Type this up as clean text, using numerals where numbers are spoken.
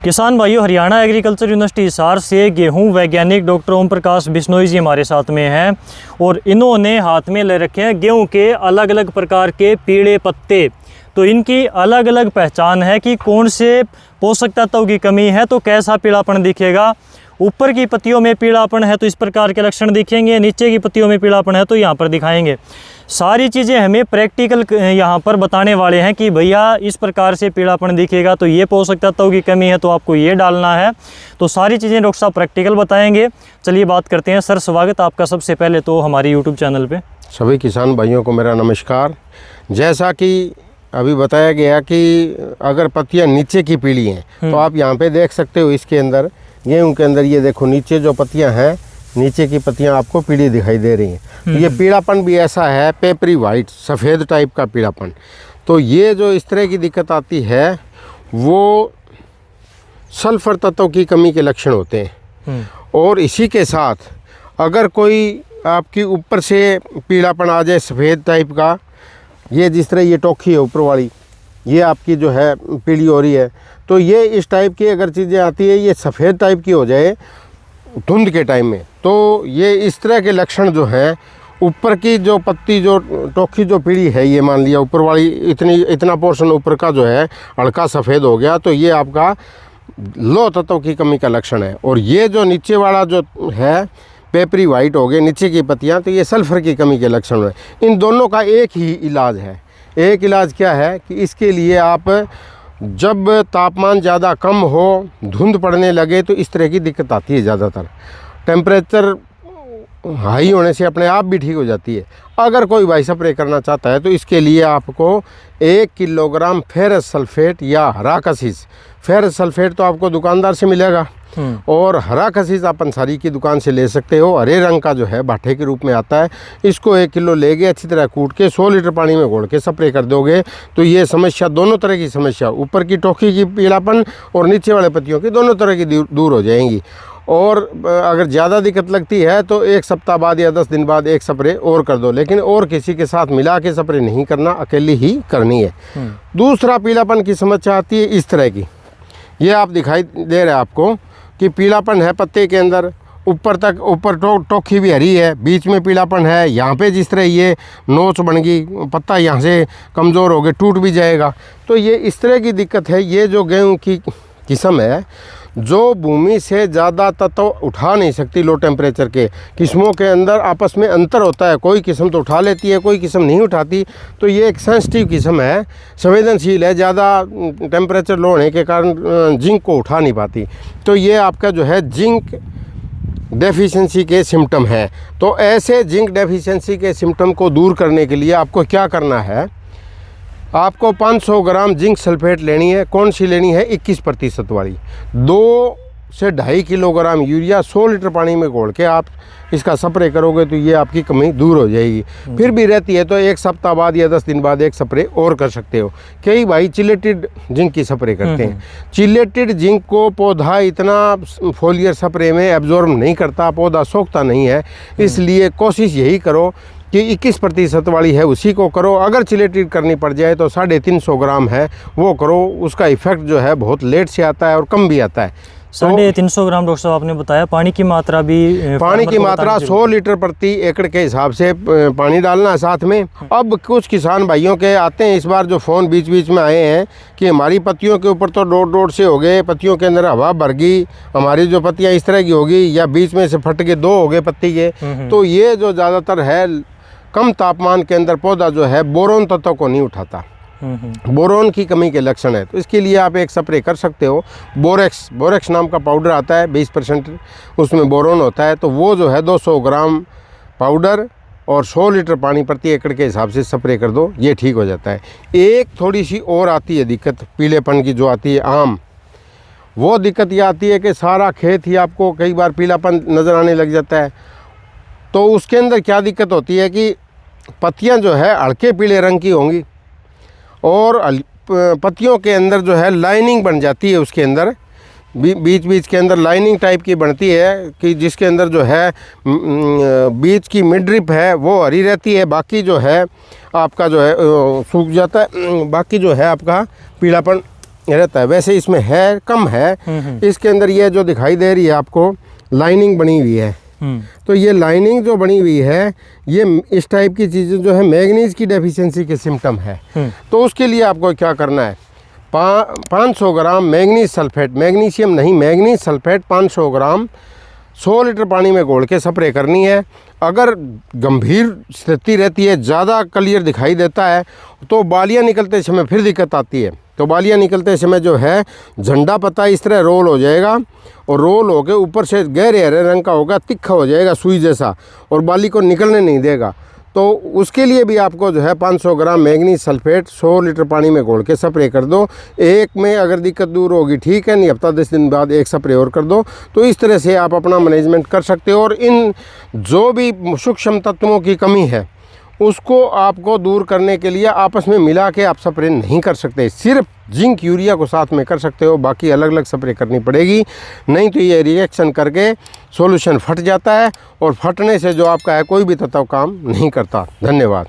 किसान भाइयों, Haryana agriculture university Hisar से गेहूं वैज्ञानिक डॉक्टर ओम प्रकाश बिश्नोई जी हमारे साथ में हैं और इन्होंने हाथ में ले रखे हैं गेहूं के अलग अलग प्रकार के पीले पत्ते। तो इनकी अलग अलग पहचान है कि कौन से पोषक तत्वों की कमी है तो कैसा पीलापन दिखेगा। ऊपर की पत्तियों में पीलापन है तो इस प्रकार के लक्षण दिखेंगे, नीचे की पत्तियों में पीलापन है तो यहाँ पर दिखाएंगे। सारी चीज़ें हमें प्रैक्टिकल यहाँ पर बताने वाले हैं कि भैया इस प्रकार से पीलापन दिखेगा तो ये पोषक तत्वों की कमी है तो आपको ये डालना है। तो सारी चीज़ें डॉक्टर साहब प्रैक्टिकल बताएंगे। चलिए बात करते हैं। सर, स्वागत आपका सबसे पहले तो हमारे यूट्यूब चैनल पे। सभी किसान भाइयों को मेरा नमस्कार। जैसा कि अभी बताया गया कि अगर पत्तियां नीचे की पीली हैं तो आप यहाँ पे देख सकते हो, इसके अंदर गेहूं के अंदर ये देखो नीचे जो पत्तियां हैं, नीचे की पत्तियां आपको पीली दिखाई दे रही हैं। तो ये पीलापन भी ऐसा है, पेपरी वाइट, सफ़ेद टाइप का पीलापन। तो ये जो इस तरह की दिक्कत आती है वो सल्फर तत्व की कमी के लक्षण होते हैं। और इसी के साथ अगर कोई आपकी ऊपर से पीलापन आ जाए सफ़ेद टाइप का, ये जिस तरह ये टोखी है ऊपर वाली, ये आपकी जो है पीली हो रही है, तो ये इस टाइप की अगर चीज़ें आती है, ये सफ़ेद टाइप की हो जाए धुंध के टाइम में, तो ये इस तरह के लक्षण जो हैं, ऊपर की जो पत्ती जो टोखी जो पीली है, ये मान लिया ऊपर वाली इतना पोर्शन ऊपर का जो है हल्का सफ़ेद हो गया, तो ये आपका लो तत्व की कमी का लक्षण है। और ये जो नीचे वाला जो है पेपरी वाइट हो गए नीचे की पत्तियां, तो ये सल्फर की कमी के लक्षण है। इन दोनों का एक ही इलाज है। एक इलाज क्या है कि इसके लिए आप जब तापमान ज़्यादा कम हो, धुंध पड़ने लगे, तो इस तरह की दिक्कत आती है। ज़्यादातर टेम्परेचर हाई होने से अपने आप भी ठीक हो जाती है। अगर कोई भाई स्प्रे करना चाहता है तो इसके लिए आपको 1 किलोग्राम फेरस सल्फेट या हरा कशिश, फेरस सल्फेट तो आपको दुकानदार से मिलेगा और हरा कशिश आप अंसारी की दुकान से ले सकते हो। हरे रंग का जो है भाठे के रूप में आता है। इसको 1 किलो लेके अच्छी तरह कूट के 100 लीटर पानी में घोल के स्प्रे कर दोगे तो ये समस्या, दोनों तरह की समस्या, ऊपर की टोखी की पीलापन और नीचे वाले पत्तियों की, दोनों तरह की दूर हो जाएंगी। और अगर ज़्यादा दिक्कत लगती है तो 1 सप्ताह बाद या 10 दिन बाद एक स्प्रे और कर दो, लेकिन और किसी के साथ मिला के स्प्रे नहीं करना, अकेली ही करनी है। दूसरा पीलापन की समस्या आती है इस तरह की, ये आप दिखाई दे रहा है आपको कि पीलापन है पत्ते के अंदर, ऊपर तक, ऊपर टोखी भी हरी है, बीच में पीलापन है, यहाँ पे जिस तरह ये नोच बन गई, पत्ता यहाँ से कमज़ोर हो गए, टूट भी जाएगा। तो ये इस तरह की दिक्कत है। ये जो गेहूँ की किस्म है जो भूमि से ज़्यादा तत्व उठा नहीं सकती, लो टेम्परेचर के किस्मों के अंदर आपस में अंतर होता है। कोई किस्म तो उठा लेती है, कोई किस्म नहीं उठाती। तो ये एक सेंसिटिव किस्म है, संवेदनशील है, ज़्यादा टेम्परेचर लो होने के कारण जिंक को उठा नहीं पाती। तो ये आपका जो है जिंक डेफिशिएंसी के सिम्टम है। तो ऐसे जिंक डेफिशिएंसी के सिम्टम को दूर करने के लिए आपको क्या करना है, आपको 500 ग्राम जिंक सल्फेट लेनी है। कौन सी लेनी है? 21% वाली। 2 से 2.5 किलोग्राम यूरिया 100 लीटर पानी में घोल के आप इसका स्प्रे करोगे तो ये आपकी कमी दूर हो जाएगी। फिर भी रहती है तो 1 सप्ताह बाद या 10 दिन बाद एक स्प्रे और कर सकते हो। कई भाई चिलेटेड जिंक की स्प्रे करते हैं। चिलेटेड जिंक को पौधा इतना फोलियर स्प्रे में एब्जॉर्ब नहीं करता, पौधा सोखता नहीं है। इसलिए कोशिश यही करो कि 21% वाली है उसी को करो। अगर चिलेटेड करनी पड़ जाए तो 350 ग्राम है वो करो। उसका इफेक्ट जो है बहुत लेट से आता है और कम भी आता है। 350 ग्राम डॉक्टर साहब आपने बताया। पानी की मात्रा भी, पानी की मात्रा 100 लीटर प्रति एकड़ के हिसाब से पानी डालना है साथ में। अब कुछ किसान भाइयों के आते हैं इस बार जो फ़ोन बीच बीच में आए हैं कि हमारी पत्तियों के ऊपर तो डोट से हो गए, पत्तियों के अंदर हवा भर गई, हमारी जो पत्तियां इस तरह की होगी या बीच में से फट के 2 हो गए पत्ती के। तो ये जो ज़्यादातर है कम तापमान के अंदर पौधा जो है बोरोन तत्व को नहीं उठाता, बोरोन की कमी के लक्षण है। तो इसके लिए आप एक स्प्रे कर सकते हो। बोरेक्स नाम का पाउडर आता है, 20% उसमें बोरोन होता है। तो वो जो है 200 ग्राम पाउडर और 100 लीटर पानी प्रति एकड़ के हिसाब से स्प्रे कर दो, ये ठीक हो जाता है। एक थोड़ी सी और आती है दिक्कत पीलेपन की, जो आती है आम, वो दिक्कत ये आती है कि सारा खेत ही आपको कई बार पीलापन नज़र आने लग जाता है। तो उसके अंदर क्या दिक्कत होती है कि पत्तियां जो है हल्के पीले रंग की होंगी और पत्तियों के अंदर जो है लाइनिंग बन जाती है। उसके अंदर बीच के अंदर लाइनिंग टाइप की बनती है कि जिसके अंदर जो है बीच की मिडरिप है वो हरी रहती है, बाकी जो है आपका जो है सूख जाता है, बाकी जो है आपका पीलापन रहता है, वैसे इसमें है कम है। इसके अंदर ये जो दिखाई दे रही है आपको लाइनिंग बनी हुई है, तो ये लाइनिंग जो बनी हुई है ये इस टाइप की चीज़ें जो है मैग्नीज की डेफिशिएंसी के सिम्टम है। तो उसके लिए आपको क्या करना है, 500 ग्राम मैग्नीज सल्फेट, मैग्नीशियम नहीं मैग्नीज सल्फेट 500 ग्राम 100 लीटर पानी में घोल के स्प्रे करनी है। अगर गंभीर स्थिति रहती है, ज़्यादा क्लियर दिखाई देता है, तो बालियाँ निकलते समय फिर दिक्कत आती है। तो बालियाँ निकलते समय जो है झंडा पत्ता इस तरह रोल हो जाएगा, और रोल होकर ऊपर से गहरे हरे रंग का होगा, तिखा हो जाएगा सुई जैसा, और बाली को निकलने नहीं देगा। तो उसके लिए भी आपको जो है 500 ग्राम मैग्नीज सल्फेट 100 लीटर पानी में घोल के स्प्रे कर दो। एक में अगर दिक्कत दूर होगी ठीक है, नहीं हफ्ता 10 दिन बाद एक स्प्रे और कर दो। तो इस तरह से आप अपना मैनेजमेंट कर सकते हो। और इन जो भी सूक्ष्म तत्वों की कमी है उसको आपको दूर करने के लिए आपस में मिला के आप स्प्रे नहीं कर सकते, सिर्फ जिंक यूरिया को साथ में कर सकते हो, बाकी अलग अलग स्प्रे करनी पड़ेगी। नहीं तो ये रिएक्शन करके सॉल्यूशन फट जाता है, और फटने से जो आपका है कोई भी तत्व काम नहीं करता। धन्यवाद।